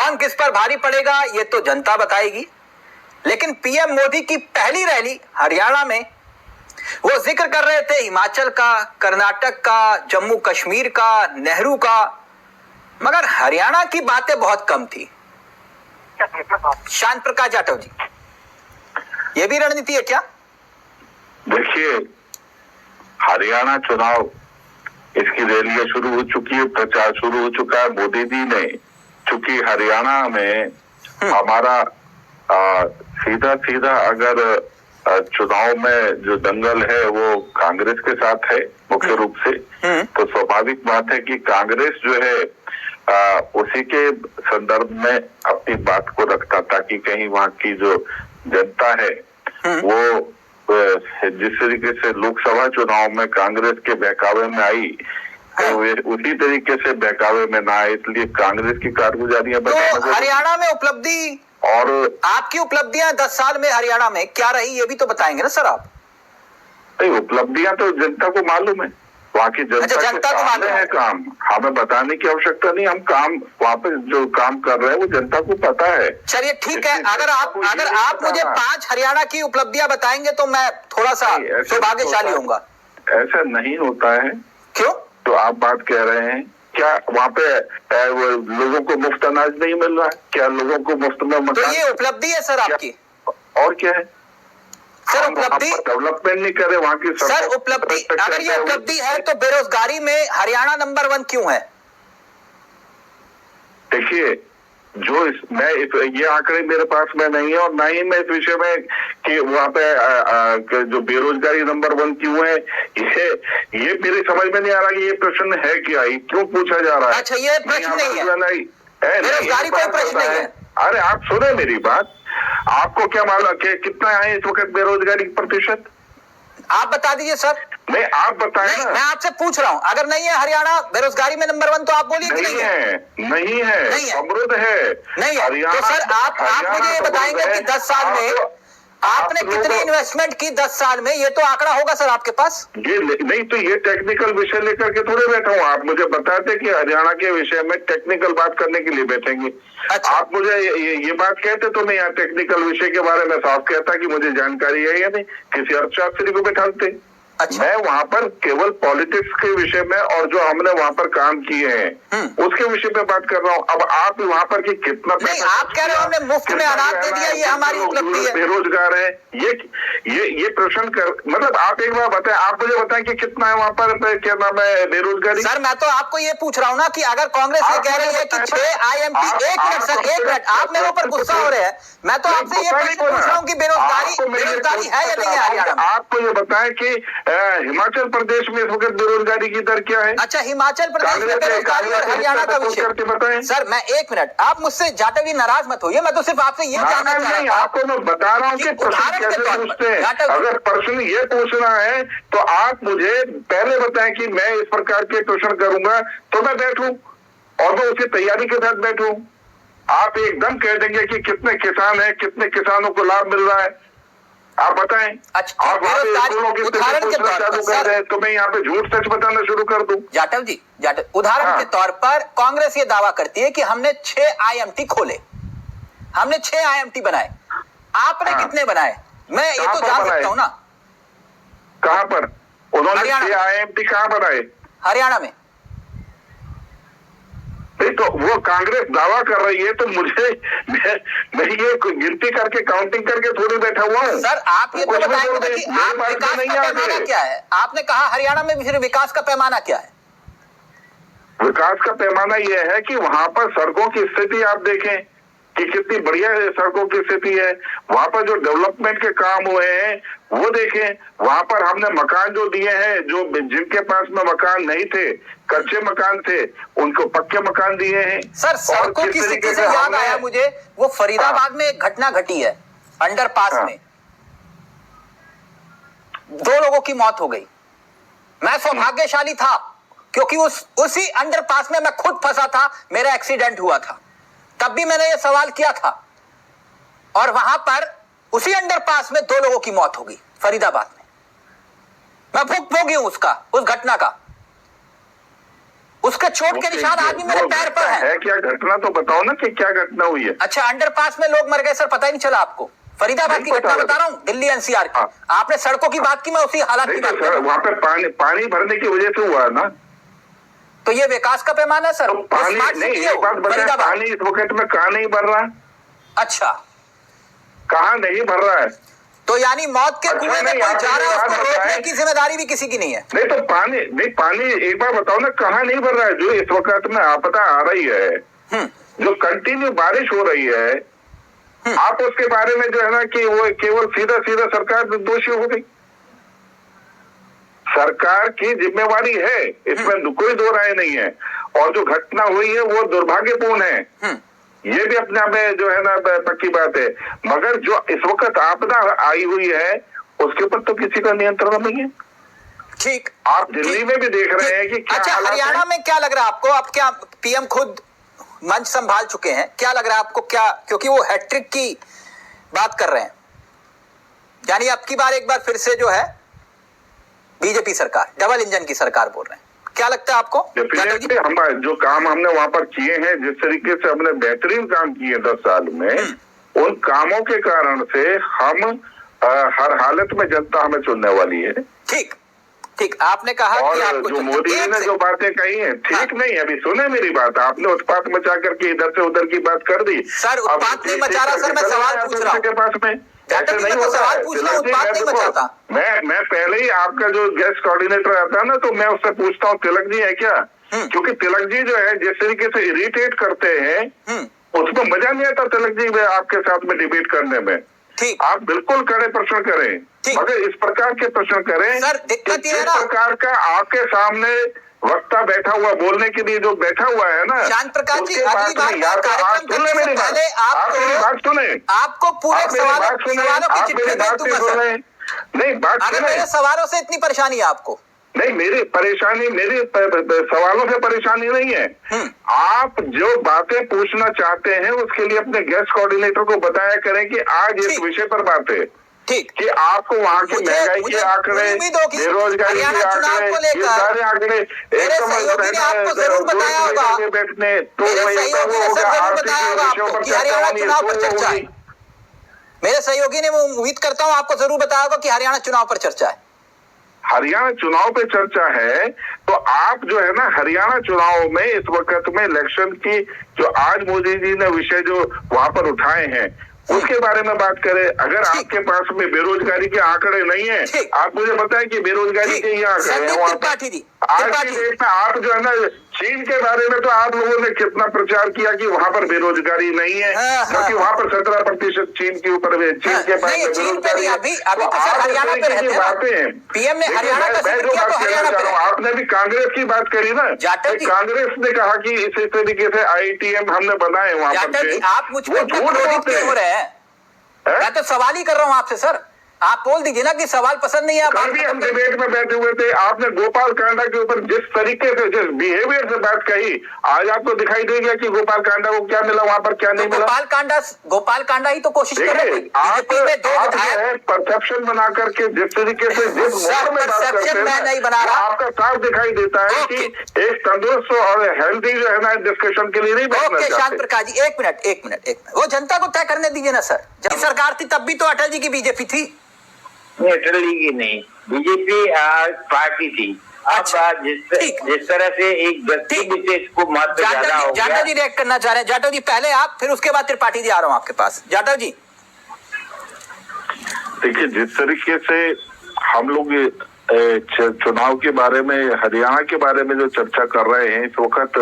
कौन किस पर भारी पड़ेगा ये तो जनता बताएगी, लेकिन पीएम मोदी की पहली रैली हरियाणा में, वो जिक्र कर रहे थे हिमाचल का, कर्नाटक का, जम्मू कश्मीर का, नेहरू का, मगर हरियाणा की बातें बहुत कम थी। शांत प्रकाश जाटव जी, ये भी रणनीति है क्या? देखिए, हरियाणा चुनाव, इसकी रैलियां शुरू हो चुकी है, प्रचार शुरू हो चुका है। मोदी जी ने, चूंकि हरियाणा में हमारा सीधा सीधा अगर चुनाव में जो दंगल है वो कांग्रेस के साथ है मुख्य रूप से, तो स्वाभाविक बात है कि कांग्रेस जो है उसी के संदर्भ में अपनी बात को रखता, ताकि कहीं वहां की जो जनता है वो जिस तरीके से लोकसभा चुनाव में कांग्रेस के बहकावे में आई, उसी तरीके से बहकावे में ना आए, इसलिए कांग्रेस की कारगुजारियां बताना। तो हरियाणा में उपलब्धि और आपकी उपलब्धियां 10 साल में हरियाणा में क्या रही, ये भी तो बताएंगे ना सर आप। नहीं, उपलब्धियां तो जनता को मालूम है, वहाँ की जनता को मालूम है। काम हमें बताने की आवश्यकता नहीं, हम काम वहाँ पे जो काम कर रहे हैं वो जनता को पता है। चलिए ठीक है, अगर आप मुझे 5 हरियाणा की उपलब्धियां बताएंगे तो मैं थोड़ा सा सौभाग्यशाली होऊंगा। ऐसा नहीं होता है। क्यों? तो आप बात कह रहे हैं, क्या वहाँ पे लोगों को मुफ्त अनाज नहीं मिल रहा है? क्या लोगों को मुफ्त में मकान? तो ये उपलब्धि है सर आपकी? और क्या है सर उपलब्धि? डेवलपमेंट नहीं करे वहाँ की सर उपलब्धि, अगर ये उपलब्धि है तो बेरोजगारी में हरियाणा नंबर 1 क्यों है? देखिए, ये आंकड़े मेरे पास में नहीं है, और ना ही मैं इस विषय में कि वहाँ पे जो बेरोजगारी नंबर 1 क्यों है, ये मेरी समझ में नहीं आ रहा कि ये प्रश्न है क्या, क्यों पूछा जा रहा है। अच्छा, ये प्रश्न नहीं है, बेरोजगारी कोई प्रश्न नहीं है। अरे आप सुने मेरी बात, आपको क्या मालूम कि कितना है इस वक्त बेरोजगारी प्रतिशत? आप बता दीजिए सर। नहीं, आप बताएं ना। मैं आपसे पूछ रहा हूँ, अगर नहीं है हरियाणा बेरोजगारी में नंबर 1 तो आप बोलिए कि नहीं है, समृद्ध है। नहीं है तो सर आप मुझे ये बताएंगे कि 10 साल में आपने कितनी इन्वेस्टमेंट की 10 साल में, ये तो आंकड़ा होगा सर आपके पास। ये नहीं, तो ये टेक्निकल विषय लेकर के थोड़े बैठा हूँ। आप मुझे बताते कि हरियाणा के विषय में टेक्निकल बात करने के लिए बैठेंगे। अच्छा। आप मुझे ये बात कहते तो मैं यहाँ टेक्निकल विषय के बारे में साफ कहता कि मुझे जानकारी है या नहीं, किसी अर्थशास्त्री को बैठाते। अच्छा। मैं वहाँ पर केवल पॉलिटिक्स के विषय में और जो हमने वहाँ पर काम किए हैं उसके विषय में बात कर रहा हूँ। अब आप वहाँ पर कि कितना पैसा, आप कह रहे हो हमने मुफ्त में अनाज दे दिया, ये हमारी उपलब्धि है। बेरोजगार है, ये प्रश्न कर, मतलब आप एक बार बताएं, आप मुझे बताएं कि कितना है वहाँ पर, क्या नाम है, बेरोजगारी। सर मैं तो आपको ये पूछ रहा हूँ ना कि अगर कांग्रेस ये कह रही है कि 6 IMT, एक मिनट आप मेरे ऊपर गुस्सा हो रहे हैं, मैं तो आपसे ये प्रश्न पूछ रहा हूँ कि बेरोजगारी है या नहीं है हरियाणा में। आपको ये बताएं कि हिमाचल प्रदेश में इस वक्त बेरोजगारी की दर क्या है? अच्छा, हिमाचल प्रदेश में बेरोजगारी और हरियाणा का विषय सर, मैं एक मिनट, आप मुझसे जाटव जी नाराज मत होइए, मैं तो सिर्फ आपसे ये जानना चाह रहा हूं। आपको मैं बता रहा हूँ कि प्रश्न कैसे पूछते हैं। अगर प्रश्न ये पूछना है तो आप मुझे पहले बताएं कि मैं इस प्रकार के प्रश्न करूंगा तो मैं बैठूं और मैं उसी तैयारी के साथ बैठूं। आप एकदम कह देंगे कि कितने किसान हैं, कितने किसानों को लाभ मिल रहा है, आप बताएं। अच्छा, उदाहरण के तौर पर तो मैं यहाँ पे झूठ सच बताना शुरू कर दूं। जाटव जी, उदाहरण के तौर पर कांग्रेस ये दावा करती है कि हमने 6 IMT खोले, हमने 6 IMT बनाए, आपने कितने बनाए? मैं ये तो जान सकता हूँ ना। कहाँ पर उन्होंने 6 IMT कहाँ बनाए? हरियाणा में। तो वो कांग्रेस दावा कर रही है, तो मुझे मैं ये गिनती करके काउंटिंग करके थोड़ी बैठा हुआ हूँ। सर आप ये तो बताएंगे कि आप विकास का पैमाना क्या है? आपने कहा हरियाणा में फिर विकास का पैमाना क्या है? विकास का पैमाना यह है कि वहां पर सड़कों की स्थिति आप देखें कि कितनी बढ़िया सड़कों की स्थिति है, वहां पर जो डेवलपमेंट के काम हुए हैं वो देखें, वहां पर हमने मकान जो दिए हैं, जो जिनके पास में मकान नहीं थे, कच्चे मकान थे, उनको पक्के मकान दिए हैं। सर सड़कों की स्थिति से याद आया मुझे, वो फरीदाबाद में एक घटना घटी है, अंडरपास में 2 लोगों की मौत हो गई। मैं सौभाग्यशाली था क्योंकि उसी अंडरपास में मैं खुद फंसा था, मेरा एक्सीडेंट हुआ था, तब भी मैंने ये सवाल किया था, और वहां पर उसी अंडरपास में 2 लोगों की मौत हो गई फरीदाबाद में। मैं भुगतभोगी हूं उस घटना का। उसके चोट के निशान आज भी मेरे पैर पर है। क्या घटना तो बताओ ना कि क्या घटना हुई है। अच्छा, अंडरपास में लोग मर गए सर, पता ही नहीं चला आपको? फरीदाबाद की घटना बता रहा हूँ, दिल्ली एनसीआर की। आपने सड़कों की बात की, मैं उसी हालात की बात कर रहा हूँ। वहां पे पानी भरने की वजह से हुआ ना। तो ये विकास का पैमाना सर? तो पानी नहीं, एक बात बताए, पानी इस वक्त में कहाँ नहीं भर रहा है? अच्छा, कहाँ नहीं भर रहा है? तो यानी मौत के कुएं में कोई जा रहा है, उसको रोकने की जिम्मेदारी भी किसी की नहीं है? नहीं तो पानी एक बार बताओ ना, कहाँ नहीं भर रहा है? जो इस वक्त में आपदा आ रही है, जो कंटिन्यू बारिश हो रही है, आप उसके बारे में जो है ना कि वो केवल सीधा सरकार दोषी हो गई। सरकार की जिम्मेवारी है, इसमें कोई दो राय नहीं है। और जो घटना हुई है वो दुर्भाग्यपूर्ण है, ये भी अपने आप में जो है ना पक्की बात है। मगर जो इस वक्त आपदा आई हुई है उसके ऊपर तो किसी का नियंत्रण नहीं है। ठीक, आप दिल्ली में भी देख रहे हैं कि क्या। अच्छा, हरियाणा में क्या लग रहा है आपको? अब क्या पीएम खुद मंच संभाल चुके हैं, क्या लग रहा है आपको? क्या, क्योंकि वो हैट्रिक की बात कर रहे हैं, यानी अब की बार एक बार फिर से जो है बीजेपी सरकार, डबल इंजन की सरकार बोल रहे हैं, क्या लगता है आपको? हम जो काम हमने वहां पर किए हैं, जिस तरीके से हमने बेहतरीन काम किए 10 साल में, उन कामों के कारण से हम हर हालत में जनता हमें चुनने वाली है। ठीक, आपने कहा कि आपको जो मोदी जी ने जो बातें कही हैं ठीक नहीं, अभी सुने मेरी बात, आपने उत्पात मचा करके इधर से उधर की बात कर दी। सर उत्पात नहीं मचा रहा सर, मैं सवाल पूछ रहा हूं के पास में। ऐसे नहीं होता है। मैं पहले ही आपका जो गेस्ट कोऑर्डिनेटर आता है ना, तो मैं उससे पूछता हूँ तिलक जी है क्या, क्योंकि तिलक जी जो है जिस तरीके से इरिटेट करते हैं उसमें मजा नहीं आता तिलक जी आपके साथ में डिबेट करने में। ठीक, आप बिल्कुल कड़े प्रश्न करें, मगर इस प्रकार के प्रश्न करें सर, दिक्कत ये है ना, प्रकार का आपके सामने वक्ता बैठा हुआ, बोलने के लिए जो बैठा हुआ है ना, शांत प्रकाश जी, अगली बार कार्यक्रम सुने मेरी बात, आप मेरी बात सुने, आपको पूरे सवालों की चिट्ठी भेज दूंगा सर। नहीं, बात अगर मेरे सवालों से इतनी परेशानी है आपको? नहीं, मेरी परेशानी, मेरी सवालों से परेशानी नहीं है। आप जो बातें पूछना चाहते हैं उसके लिए अपने गेस्ट कोऑर्डिनेटर को बताया करें कि आज इस विषय पर बात है। ठीक, कि आपको वहाँ की महंगाई के आंकड़े, बेरोजगारी के आंकड़े, ये सारे आंकड़े मेरे सहयोगी ने आपको जरूर बताया होगा, बैठने तो मेरे सहयोगी ने जरूर बताया होगा आपको कि हरियाणा चुनाव पर चर्चा है। मेरे सहयोगी ने, मैं उम्मीद करता हूँ आपको जरूर बताया होगा कि हरियाणा चुनाव पर चर्चा है। हरियाणा चुनाव पे चर्चा है, तो आप जो है ना हरियाणा चुनाव में इस वक्त में इलेक्शन की जो आज मोदी जी ने विषय जो वहां पर उठाए हैं उसके बारे में बात करें। अगर आपके पास में बेरोजगारी के आंकड़े नहीं है, आप मुझे बताएं कि बेरोजगारी के ये आंकड़े हैं वहाँ पर। आज की डेट में आप जो है ना चीन के बारे में तो आप लोगों ने कितना प्रचार किया कि वहाँ पर बेरोजगारी नहीं है, क्योंकि वहाँ पर 17% चीन के ऊपर चीन के पास बेरोजगारी है। पीएम ने हरियाणा का जिक्र किया तो हरियाणा पे आपने भी कांग्रेस की बात करी ना, कांग्रेस ने कहा कि इसी तरीके से IITM हमने बनाए वहाँ पर। आप मुझ पर क्रोधित क्यों हो रहे हैं? मैं तो सवाल ही कर रहा हूँ आपसे सर, आप बोल दीजिए ना कि सवाल पसंद नहीं है। कल भी हम डिबेट में बैठे हुए थे, आपने गोपाल कांडा के ऊपर जिस तरीके से, जिस बिहेवियर से बात कही, आज आपको दिखाई देगा कि गोपाल कांडा को क्या मिला वहां पर, क्या नहीं मिला। गोपाल कांडा ही तो कोशिश कर रहे हैं। आप परसेप्शन बना करके जिस तरीके से जिस मोड में बात करते हैं, मैं नहीं बना रहा, आपका साफ दिखाई देता है कि एक तंदुरुस्त और हेल्दी जो है ना डिस्कशन के लिए नहीं बैठना चाहते। शांत प्रकाश जी, एक मिनट, वो जनता को तय करने दीजिए ना सर। जब सरकार थी तब भी तो अटल जी की बीजेपी थी। अटल जी की नहीं, बीजेपी पार्टी थी। अच्छा, जिस तरह से एक व्यक्ति विशेष को महत्व ज्यादा हो गया। जाटव जी रिएक्ट करना चाह रहे हैं। जाटव जी पहले आप, फिर उसके बाद त्रिपाठी जी आ रहा हूँ आपके पास। जाटव जी देखिए, जिस तरीके से हम लोग चुनाव के बारे में, हरियाणा के बारे में जो चर्चा कर रहे हैं इस वक्त,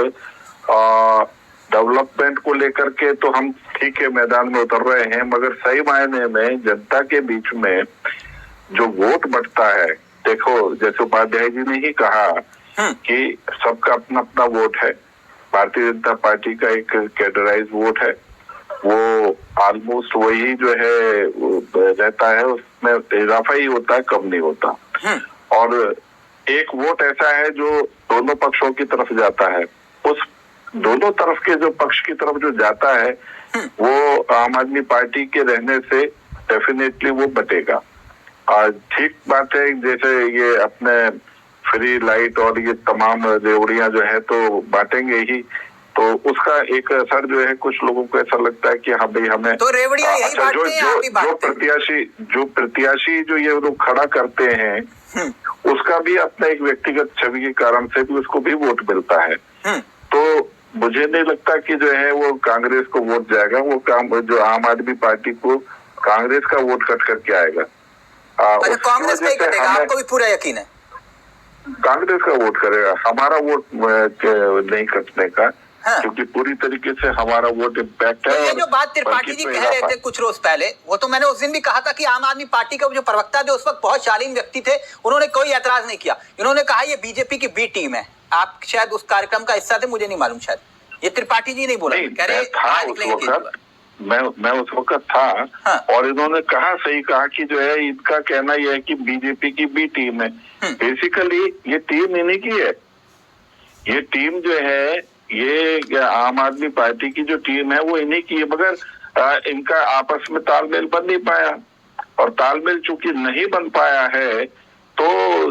डेवलपमेंट को लेकर के तो हम ठीक है मैदान में उतर रहे हैं, मगर सही मायने में जनता के बीच में जो वोट बटता है, देखो जैसे उपाध्याय जी ने ही कहा कि सबका अपना अपना वोट है। भारतीय जनता पार्टी का एक कैडराइज वोट है, वो ऑलमोस्ट वही जो है रहता है, उसमें इजाफा ही होता है, कम नहीं होता। और एक वोट ऐसा है जो दोनों पक्षों की तरफ जाता है, उस दोनों तरफ के जो पक्ष की तरफ जो जाता है वो आम आदमी पार्टी के रहने से डेफिनेटली वो बटेगा। ठीक बात है, जैसे ये अपने फ्री लाइट और ये तमाम रेवड़ियां जो है तो बांटेंगे ही, तो उसका एक असर जो है कुछ लोगों को ऐसा लगता है कि हाँ भाई हमें तो रेवड़ियां यही अच्छा, बांटते हैं, आप भी बांटते हैं। जो प्रत्याशी जो ये लोग खड़ा करते हैं उसका भी अपना एक व्यक्तिगत छवि के कारण से भी उसको भी वोट मिलता है। तो मुझे नहीं लगता कि जो है वो कांग्रेस को वोट जाएगा, वो काम जो आम आदमी पार्टी को कांग्रेस का वोट कट करके आएगा। अच्छा, कांग्रेस का ही कटेगा, आपको भी पूरा यकीन है? कांग्रेस का वोट करेगा, हमारा वोट नहीं कटने का। हाँ। क्योंकि पूरी तरीके से हमारा वोट इम्पैक्ट है। तो ये जो बात त्रिपाठी जी कह रहे थे कुछ रोज पहले, वो तो मैंने उस दिन भी कहा था कि आम आदमी पार्टी का जो प्रवक्ता थे उस वक्त बहुत शालीन व्यक्ति थे, उन्होंने कोई ऐतराज नहीं किया। इन्होंने कहा ये बीजेपी की बी टीम है। आप शायद उस कार्यक्रम का हिस्सा थे, मुझे नहीं मालूम, शायद ये त्रिपाठी जी नहीं बोला, कह रहे मैं उस वक्त था। हाँ। और इन्होंने कहा, सही कहा कि जो है इनका कहना यह है कि बीजेपी की बी टीम है। बेसिकली ये टीम इन्हीं की है। ये टीम जो है, ये आम आदमी पार्टी की जो टीम है वो इन्हीं की है, मगर इनका आपस में तालमेल बन नहीं पाया। और तालमेल चूंकि नहीं बन पाया है तो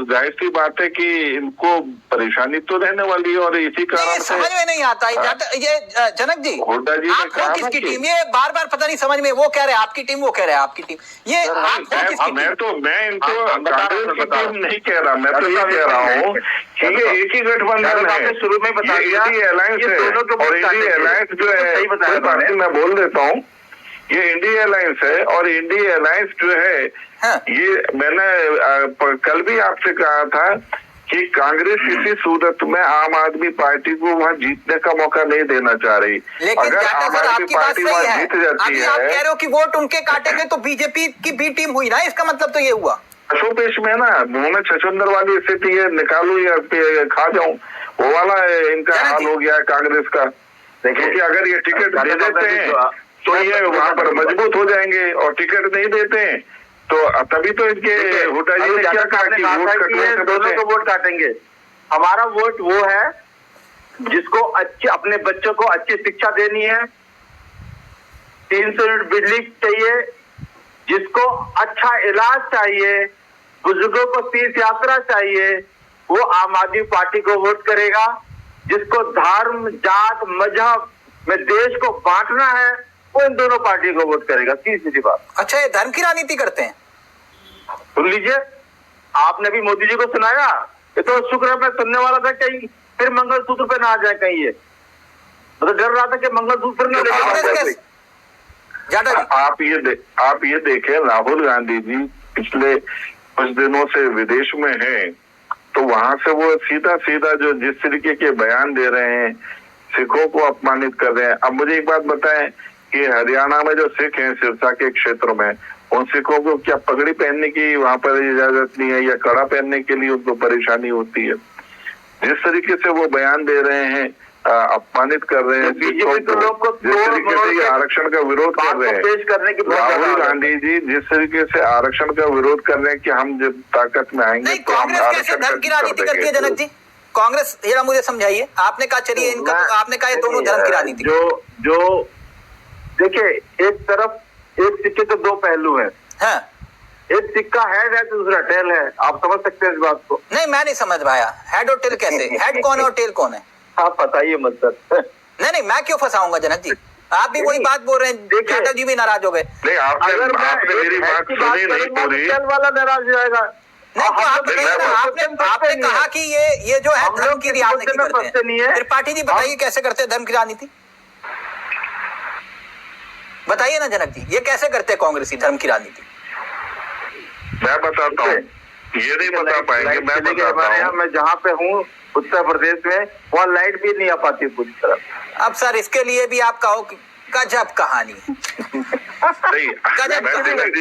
जाहिर सी बात है कि इनको परेशानी तो रहने वाली है। और इसी कारण से समझ में नहीं आता ये जनक जी, हुड्डा जी आप हो किसकी टीम? ये बार बार पता नहीं समझ में, वो कह रहे हैं आपकी टीम, वो कह रहे हैं आपकी टीम। ये आप हो किसकी टीम? मैं इनको कांग्रेस की टीम नहीं कह रहा, मैं तो ये कह रहा हूँ कि ये एक ही गठबंधन है। शुरू में बता दिया अलायंस है, और इंडिया अलायंस जो है, सही बताया, मैं बोल देता हूँ, ये इंडिया अलायंस है। और इंडिया अलायंस जो है, हाँ। ये मैंने कल भी आपसे कहा था कि कांग्रेस किसी सूरत में आम आदमी पार्टी को वहाँ जीतने का मौका नहीं देना चाह रही। लेकिन अगर आम आदमी पार्टी वहाँ जीत जाती है, आप कह रहे हो कि वोट उनके काटेंगे तो बीजेपी की बी टीम हुई ना, इसका मतलब तो ये हुआ पेश में ना, मुंह में छछूंदर वाली स्थिति है, निकालू या खा जाऊं, वो वाला इनका हाल हो गया है कांग्रेस का। क्योंकि अगर ये टिकट दे देते हैं तो ये वहाँ पर मजबूत हो जाएंगे, और टिकट नहीं देते हैं तो तभी तो इनके हुड्डा जी ने क्या कहा कि वोट कटने से दोनों को वोट काटेंगे। हमारा वोट वो है जिसको अच्छे अपने बच्चों को अच्छी शिक्षा देनी है, 300 यूनिट बिजली चाहिए, जिसको अच्छा इलाज चाहिए, बुजुर्गों को तीर्थ यात्रा चाहिए, वो आम आदमी पार्टी को वोट करेगा। जिसको धर्म, जात, मजहब में देश को बांटना है, वो इन दोनों पार्टी को वोट करेगा। सीधी बात। अच्छा, ये धर्म की राजनीति करते हैं? सुन लीजिए, आपने भी मोदी जी को सुनाया, ये तो शुक्र मैं सुनने वाला था कहीं फिर मंगलसूत्र पे ना आ जाए कहीं। ये तो डर रहा था कि मंगलसूत्र न लेके। आप ये देखें, राहुल गांधी जी पिछले कुछ दिनों से विदेश में हैं, तो वहां से वो सीधा जो जिस तरीके के बयान दे रहे हैं, सिखों को अपमानित कर रहे हैं। अब मुझे एक बात बताएं कि हरियाणा में जो सिख हैं सिरसा के क्षेत्र में, उन सिखों को क्या पगड़ी पहनने की वहां पर इजाजत नहीं है, या कड़ा पहनने के लिए उनको परेशानी होती है? जिस तरीके से वो बयान दे रहे हैं, अपमानित कर रहे हैं, बीजेपी तो लोग को जिस तरीके से ये आरक्षण का विरोध कर रहे हैं, पेश करने की राहुल गांधी जी जिस तरीके से आरक्षण का विरोध कर रहे हैं कि हम जब ताकत में आएंगे तो हम आरक्षण धर्म की राजनीति करती है। जनक जी, कांग्रेस जरा मुझे समझाइए, आपने कहा चलिए इनका, आपने कहा ये दोनों धर्म की राजनीति। जो देखिए, एक तरफ एक सिक्के के दो पहलू हैं। हाँ। एक सिक्का हेड है, दूसरा टेल है। आप समझ सकते हैं इस बात को? नहीं, मैं नहीं समझ पाया। हेड और टेल कैसे? हेड कौन है और टेल कौन है? आप बताइए मतलब। नहीं, मैं क्यों फंसाऊंगा जनक जी? आप भी वही बात बोल रहे हैं, यादव जी भी नाराज हो गए। अगर आपने मेरी बात सुनी नहीं पूरी, टेल वाला नाराज हो जाएगा। नहीं, आपने कहा कि ये जो है धर्म की राजनीति करते हैं। त्रिपाठी जी बताइए कैसे करते हैं धर्म की राजनीति? बताइए ना जनक जी, ये कैसे करते हैं कांग्रेसी धर्म की राजनीति? मैं बताता हूँ, ये नहीं बता पाएंगे। मैं बताता हूँ, मैं जहाँ पे हूँ उत्तर प्रदेश में, वहाँ लाइट भी नहीं आ पाती पूरी तरह। अब सर इसके लिए भी आप कहो गजब कहानी।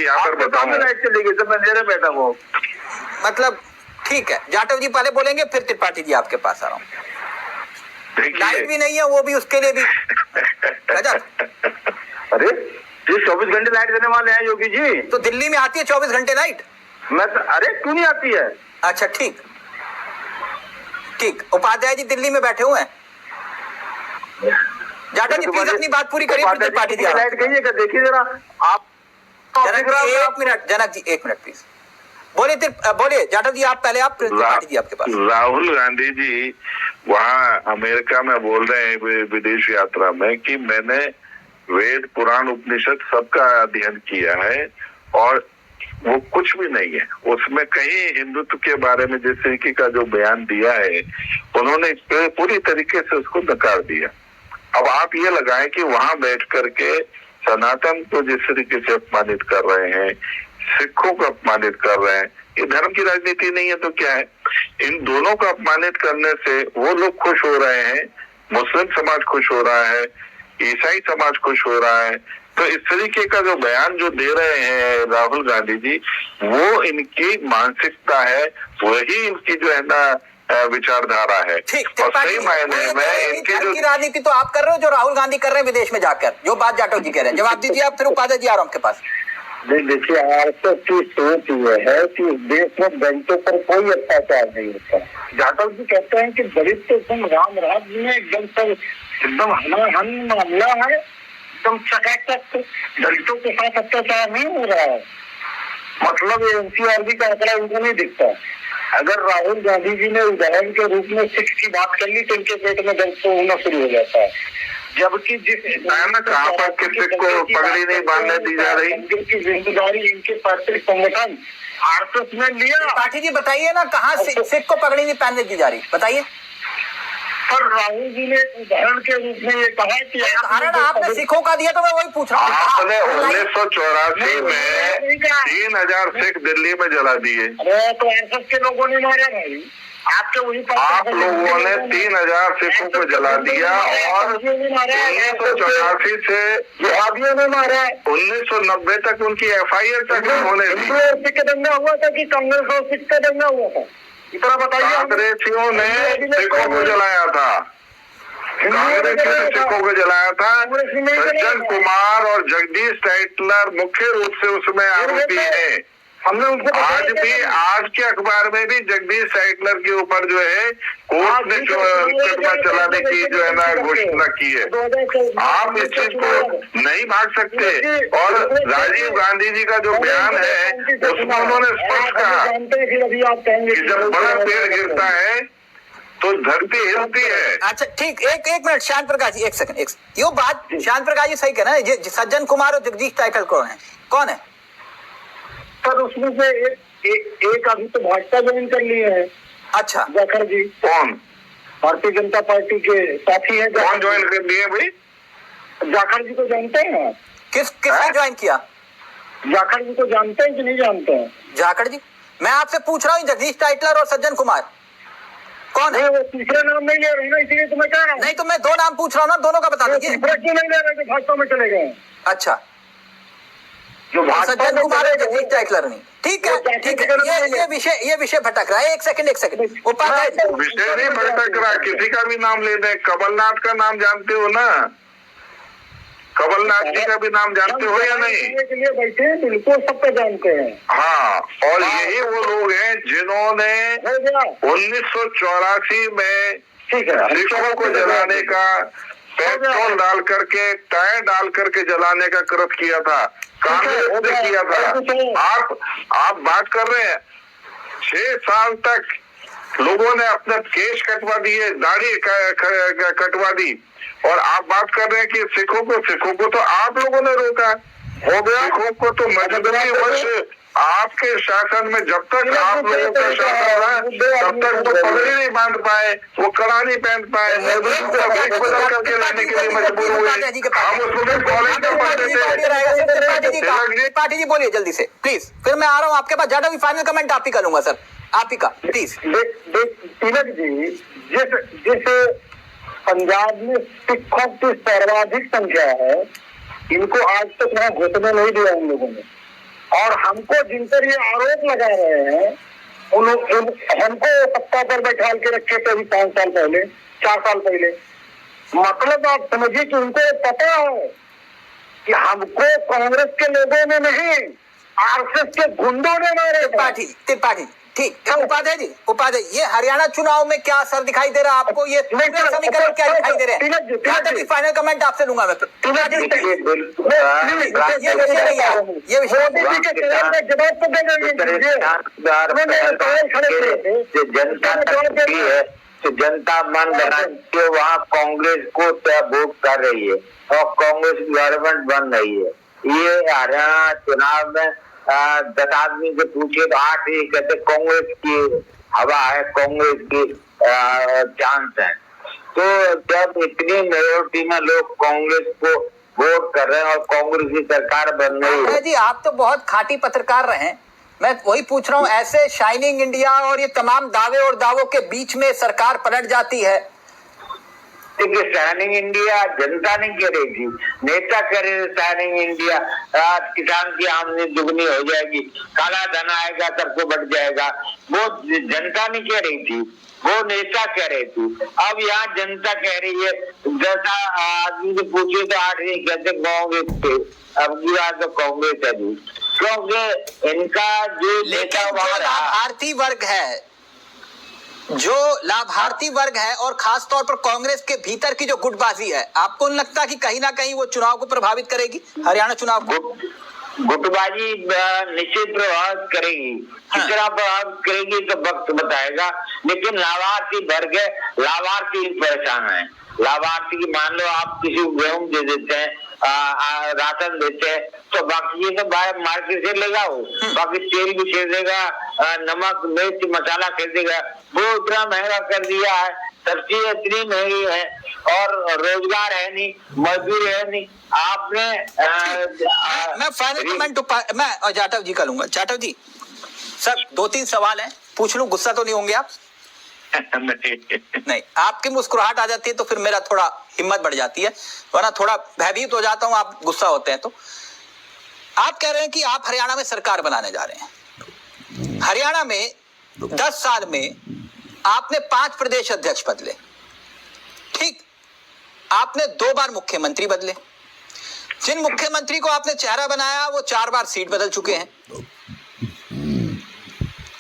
यहाँ पर बताऊँ, लाइट चली गई तो मैं अंधेरे बैठा हूँ। मतलब ठीक है, जाटव जी पहले बोलेंगे, फिर त्रिपाठी जी आपके पास आ रहा हूँ। लाइट भी नहीं है, वो भी उसके लिए भी गजब। अरे ये 24 घंटे लाइट देने वाले हैं योगी जी। तो दिल्ली में आती है 24 घंटे लाइट? अरे क्यों नहीं आती है? अच्छा ठीक, उपाध्याय जी दिल्ली में बैठे हुए हैं। जाटव जी प्लीज अपनी बात पूरी करिए, फिर त्रिपाठी जी लाइट कहिए, देखिए जरा आप। जनक जी एक मिनट प्लीज। बोलिए जाटव जी, आप पहले, आप त्रिपाठी जी आपके पास। राहुल गांधी जी वहाँ अमेरिका में बोल रहे हैं विदेश यात्रा में कि मैंने वेद पुराण उपनिषद सबका अध्ययन किया है और वो कुछ भी नहीं है उसमें, कहीं हिंदुत्व के बारे में जिस तरीके का जो बयान दिया है उन्होंने पूरी तरीके से उसको नकार दिया। अब आप ये लगाएं कि वहां बैठ करके सनातन को जिस तरीके से अपमानित कर रहे हैं, सिखों को अपमानित कर रहे हैं, ये धर्म की राजनीति नहीं है तो क्या है? इन दोनों को अपमानित करने से वो लोग खुश हो रहे हैं, मुस्लिम समाज खुश हो रहा है, ईसाई समाज खुश हो रहा है। तो इस तरीके का जो बयान जो दे रहे हैं राहुल गांधी जी, वो इनकी मानसिकता है, वही इनकी जो है ना विचारधारा है। और सही मायने में इनके जो राजनीति तो आप कर रहे हो, जो राहुल गांधी कर रहे हैं विदेश में जाकर, जो बात जाटव जी कह रहे हैं। जवाब दीजिए आप, फिर उपाध्याय जी आ रहा हूं आपके पास। नहीं, देखिए आरएसएस की सोच ये है कि इस देश में दलितों पर कोई अत्याचार नहीं होता। जाटव जी कहते हैं कि दलित तो एकदम राम राज्य में एकदम हनाहन मामला है, एकदम चकाचक दलितों के साथ अत्याचार नहीं हो रहा है। मतलब एनसीआरबी का आंकड़ा उनको नहीं दिखता। अगर राहुल गांधी जी ने उदाहरण के रूप में सिख की बात कर ली तो इनके पेट में दर्द तो होना शुरू हो जाता है। जबकि जिस कहाँ पर किसी को पगड़ी नहीं बांधने दी जा रही, की जिम्मेदारी इनके पैतृक संगठन आरएसएस में लिया। पाठी जी बताइए ना, कहाँ सिख को पगड़ी नहीं पहनने दी जा रही, बताइए। पर राहुल जी ने उदाहरण के रूप में ये कहा कि उदाहरण आपने सिखों का दिया, तो मैं वही पूछ रहा हूँ। आपने 1984 में 3000 सिख दिल्ली में जला दिए। अरे तो आरएसएस के लोगों ने मारा भाई, आपके वही आप लोगों ने 3000 सिखों को जला दिया और 1984 से जिहादियों ने मारा। 1990 तक उनकी FIR तक होने दी। सिख का दंगा हुआ था कि कांग्रेस और सिख का दंगा हुआ था, इतना बताइए। कांग्रेसियों ने सिखों को जलाया था, कांग्रेस ने सिखों को जलाया था। सज्जन कुमार और जगदीश टाइटलर मुख्य रूप से उसमें आरोपी है। हमने उनको आज के अखबार में भी जगदीश टाइटलर के ऊपर जो है कोर्ट ने मुकदमा चलाने की जो है ना घोषणा की है। आप इस चीज को नहीं भाग सकते। और राजीव गांधी जी का जो बयान है उसमें उन्होंने स्पष्ट कहा कि जब बड़ा पेड़ गिरता है तो धरती हिलती है। अच्छा ठीक, एक मिनट शांत प्रकाश जी, एक सेकंड, यो बात शांत प्रकाश जी सही कह रहे हैं। सज्जन कुमार और जगदीश टाइटलर कौन है? पर उसमें से एक अभी तो भाजपा ज्वाइन कर लिए है। अच्छा, जाखड़ जी। कौन? भारतीय जनता पार्टी के साथी है। कौन ज्वाइन कर लिए भाई? जाखड़ जी को जानते हैं? किसने ज्वाइन किया? जाखड़ जी को जानते हैं कि नहीं जानते हैं? जाखड़ जी, मैं आपसे पूछ रहा हूँ जगदीश टाइटलर और सज्जन कुमार कौन है? वो तीसरा नाम नहीं ले रहे ना, इसलिए तो मैं कह रहा हूँ। नहीं तो मैं दो नाम पूछ रहा हूँ ना, दोनों का बता दीजिए। तीसरा क्यों नहीं ले रहे? भाजपा में चले गए। अच्छा, जो सज्जन कुमार और जगदीश टाइटलर नहीं, ठीक है। ये विषय भटक रहा है। एक सेकंड उपाध्याय, विषय नहीं भटक रहा, किसी का भी नाम ले दें। कमलनाथ का नाम जानते हो ना? कमलनाथ जी का भी नाम जानते हो या नहीं? के लिए बैठे बिल्कुल सबको जानते हैं। हाँ, और यही वो लोग हैं जिन्होंने 1984 में सिखों को जलाने का, पेट्रोल डाल करके, टायर डाल करके जलाने का कृत्य किया था। कांग्रेस ने किया था। आप बात कर रहे हैं 6 साल तक लोगों ने अपने केश कटवा दिए, दाढ़ी कटवा दी, और आप बात कर रहे हैं कि सिखों को तो आप लोगों ने रोका। हो गया, सिखों को तो मजबूरी वश आपके शासन में, जब तक आप लोगों का शासन रहा तब तक वो पगड़ी नहीं बांध पाए, वो कड़ा नहीं पहन पाए, बदल करके रहने के लिए मजबूर हुए। हम उसमें कॉलेज में पढ़ते थे। पाठी जी बोलिए जल्दी से प्लीज, फिर मैं आ रहा हूँ आपके पास। जाटव फाइनल कमेंट आप ही करूंगा सर, आप ही का प्लीज। तिलक जी, जिस पंजाब में सिखों की सर्वाधिक संख्या है, इनको आज तक वहाँ घुसने नहीं दिया उन लोगों ने। और हमको जिन पर ये आरोप लगा रहे हैं हमको सत्ता पर बैठा के रखे थे अभी 5 साल पहले, 4 साल पहले। मतलब आप समझिए कि उनको पता है कि हमको कांग्रेस के लोगों ने नहीं, आरएसएस के गुंडों ने मारे। त्रिपाठी ठीक है। उपाध्याय जी, ये हरियाणा चुनाव में क्या असर दिखाई दे रहा है आपको? ये पूरे समीकरण क्या दिखाई दे रहे हैं? यहाँ तक फाइनल कमेंट आपसे लूंगा मैं। ये विषय नहीं है, ये विषय तो जनता मन बना के वहाँ कांग्रेस को वोट कर रही है और कांग्रेस गवर्नमेंट बन रही है। ये हरियाणा चुनाव में 10 आदमी से पूछे तो 8 ही कहते कांग्रेस की हवा है, कांग्रेस की चांस है। तो जब इतनी मेजोरिटी में लोग कांग्रेस को वोट कर रहे हैं और कांग्रेस की सरकार बन रही है। जी आप तो बहुत खाटी पत्रकार रहे हैं, मैं वही पूछ रहा हूँ, ऐसे शाइनिंग इंडिया और ये तमाम दावे और दावों के बीच में सरकार पलट जाती है। देखिए शाइनिंग इंडिया जनता नहीं कह रही थी, नेता कह रहे थे शाइनिंग इंडिया, किसान की आमदनी दुगनी हो जाएगी, काला धन आएगा सबको बढ़ जाएगा, वो जनता नहीं कह रही थी, वो नेता कह रहे थे। अब यहाँ जनता कह रही है, जैसा आदमी से पूछिए तो 8 नहीं कहते कांग्रेस थे, अब की बात तो कांग्रेस है जी, क्योंकि इनका जो नेता वहां लाभार्थी वर्ग है, जो लाभार्थी वर्ग है और खास तौर पर कांग्रेस के भीतर की जो गुटबाजी है, आपको नहीं लगता कि कहीं ना कहीं वो चुनाव को प्रभावित करेगी, हरियाणा चुनाव को? गुटबाजी निश्चित प्रभावित करेगी। कितना प्रभावित करेगी तो वक्त बताएगा, लेकिन लाभार्थी वर्ग है, लाभार्थी परेशान है। लाभार्थी की मान लो आप किसी को गेहूं दे देते हैं, राशन देते हैं, तो बाकी ये तो बाहर मार्केट से लेगा, वो बाकी तेल भी खरीदेगा, नमक मिर्च मसाला खरीदेगा, वो इतना महंगा कर दिया है, सब्जी इतनी महंगी है और रोजगार है नहीं, मजदूर है नहीं। आपने मैं फाइनल कमेंट मैं जाटव जी का लूंगा। जाटव जी सर 2-3 सवाल हैं, पूछ लूं, गुस्सा तो नहीं होंगे आप? नहीं, आपकी मुस्कुराहट आ जाती है तो फिर मेरा थोड़ा हिम्मत बढ़ जाती है, वरना थोड़ा भयभीत हो जाता हूं, आप गुस्सा होते हैं तो। आप कह रहे हैं कि आप हरियाणा में सरकार बनाने जा रहे हैं। हरियाणा में 10 साल में आपने 5 प्रदेश अध्यक्ष बदले, ठीक, आपने 2 बार मुख्यमंत्री बदले, जिन मुख्यमंत्री को आपने चेहरा बनाया वो 4 बार सीट बदल चुके हैं,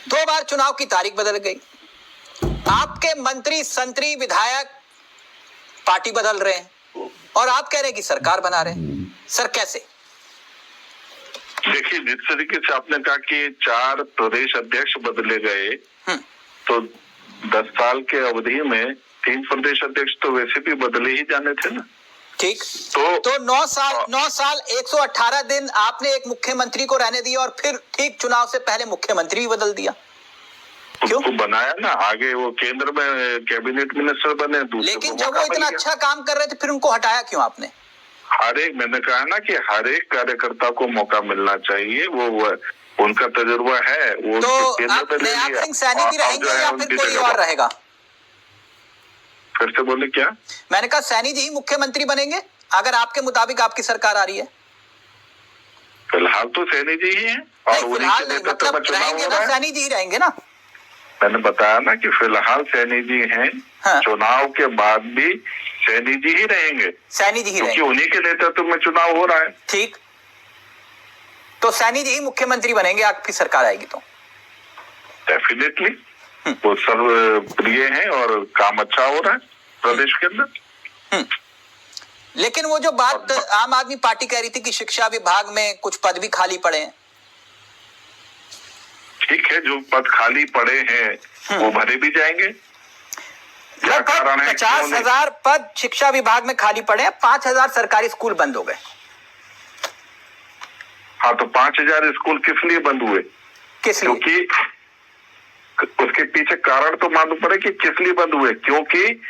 2 बार चुनाव की तारीख बदल गई, आपके मंत्री संतरी विधायक पार्टी बदल रहे हैं और आप कह रहे हैं कि सरकार बना रहे हैं। सर कैसे? देखिए, जिस तरीके से आपने कहा कि 4 प्रदेश अध्यक्ष बदले गए, तो 10 साल के अवधि में 3 प्रदेश अध्यक्ष तो वैसे भी बदले ही जाने थे ना। ठीक, तो 9 साल 118 दिन आपने एक मुख्यमंत्री को रहने दिया और फिर ठीक चुनाव से पहले मुख्यमंत्री बदल दिया, क्यों? तो बनाया ना, आगे वो केंद्र में कैबिनेट मिनिस्टर बने, लेकिन जब वो इतना अच्छा काम कर रहे थे फिर उनको हटाया क्यों आपने? मैंने कहा ना कि हर एक कार्यकर्ता को मौका मिलना चाहिए, वो उनका तजुर्बा है, वो तो आप नयाब सिंह सैनी भी रहेंगे या फिर कोई और रहेगा? फिर से बोले क्या? मैंने कहा सैनी जी ही मुख्यमंत्री बनेंगे अगर आपके मुताबिक आपकी सरकार आ रही है। फिलहाल तो सैनी जी ही हैं और उन्हीं के नेतृत्व में चुनाव हो रहा है। सैनी जी ही रहेंगे ना? मैंने बताया ना कि फिलहाल सैनी जी हैं, हाँ। चुनाव के बाद भी सैनी जी ही रहेंगे, सैनी जी ही रहेंगे, क्योंकि उन्हीं के नेतृत्व में चुनाव हो रहा है। ठीक, तो सैनी जी ही मुख्यमंत्री बनेंगे आपकी सरकार आएगी तो? डेफिनेटली, वो सर्वप्रिय हैं और काम अच्छा हो रहा है प्रदेश के अंदर। लेकिन वो जो बात आम आदमी पार्टी कह रही थी कि शिक्षा विभाग में कुछ पद भी खाली पड़े हैं, ठीक है, जो पद खाली पड़े हैं वो भरे भी जाएंगे। लगभग 50,000 पद शिक्षा विभाग में खाली पड़े हैं, 5,000 सरकारी स्कूल बंद हो गए। हाँ, तो 5,000 स्कूल किस लिए बंद हुए? किस लिए? क्योंकि उसके पीछे कारण तो मालूम पड़े कि किस लिए बंद हुए, क्योंकि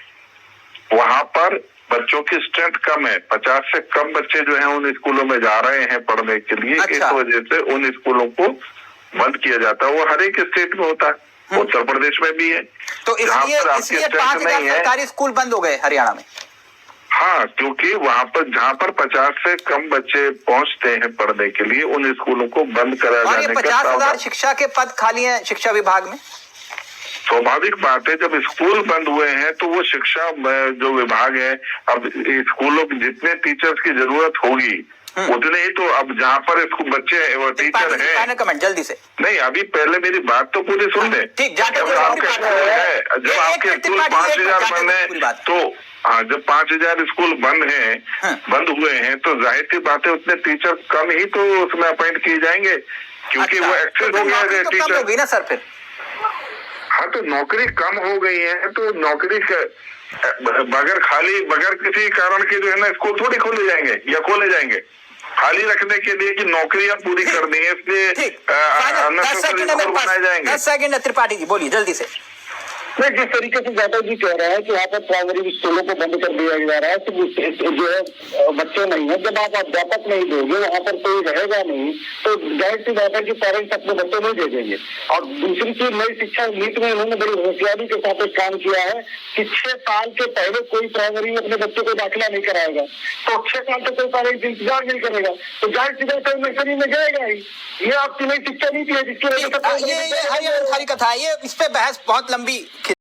वहां पर बच्चों की स्ट्रेंथ कम है, 50 से कम बच्चे जो हैं उन स्कूलों में जा रहे हैं पढ़ने के लिए। अच्छा। इस वजह से उन स्कूलों को बंद किया जाता है। वो हर एक स्टेट में होता है, उत्तर प्रदेश में भी है। तो इसलिए 5,000 सरकारी स्कूल बंद हो गए हरियाणा में। हाँ, क्योंकि वहां पर जहाँ पर 50 से कम बच्चे पहुंचते हैं पढ़ने के लिए, उन स्कूलों को बंद करा जाने का 50,000 शिक्षा के पद खाली हैं शिक्षा विभाग में। स्वाभाविक बात है, जब स्कूल बंद हुए हैं तो वो शिक्षा जो विभाग है, अब स्कूलों की जितने टीचर्स की जरूरत होगी उतने ही तो अब जहाँ पर बच्चे वो टीचर है। फाइनल कमेंट जल्दी से। नहीं, अभी पहले मेरी बात तो पूरी सुन ले। ठीक, जाके जब आपके स्कूल 5,000 बंद है तो हाँ, जब 5,000 स्कूल बंद हुए हैं तो जाहिर सी बात है उतने टीचर कम ही तो उसमें अपॉइंट किए जाएंगे, क्योंकि वो एक्सेस हो गया टीचर होगी ना सर फिर। हाँ, तो नौकरी कम हो गई है तो नौकरी बगैर किसी कारण के जो है ना स्कूल थोड़ी खोले जाएंगे या खोले जाएंगे खाली रखने के लिए कि नौकरियां पूरी करनी है, इसलिए 10 सेकंड त्रिपाठी जी बोलिए जल्दी से। नहीं, जिस तरीके से जादव जी कह रहे हैं कि यहाँ पर प्राइमरी स्कूलों को बंद कर दिया जा रहा है तो जो है बच्चे नहीं है, जब आप अध्यापक नहीं दोगे वहाँ पर कोई रहेगा नहीं तो जाहिर सी बात है कि पेरेंट्स अपने बच्चे नहीं दे देंगे। और दूसरी चीज, नई शिक्षा नीति में उन्होंने बड़ी होशियारी के साथ एक काम किया है कि 6 साल के पहले कोई प्राइमरी में अपने बच्चे को दाखिला नहीं कराएगा, तो 6 साल तक कोई पेरेंट्स इंतजार नहीं करेगा, तो जाहिर सी बात है नर्सरी में जाएगा ही। ये आपकी नई शिक्षा नीति है जिसकी वजह से ये हरियाणा सारी कथा है, ये इस पे बहस बहुत लंबी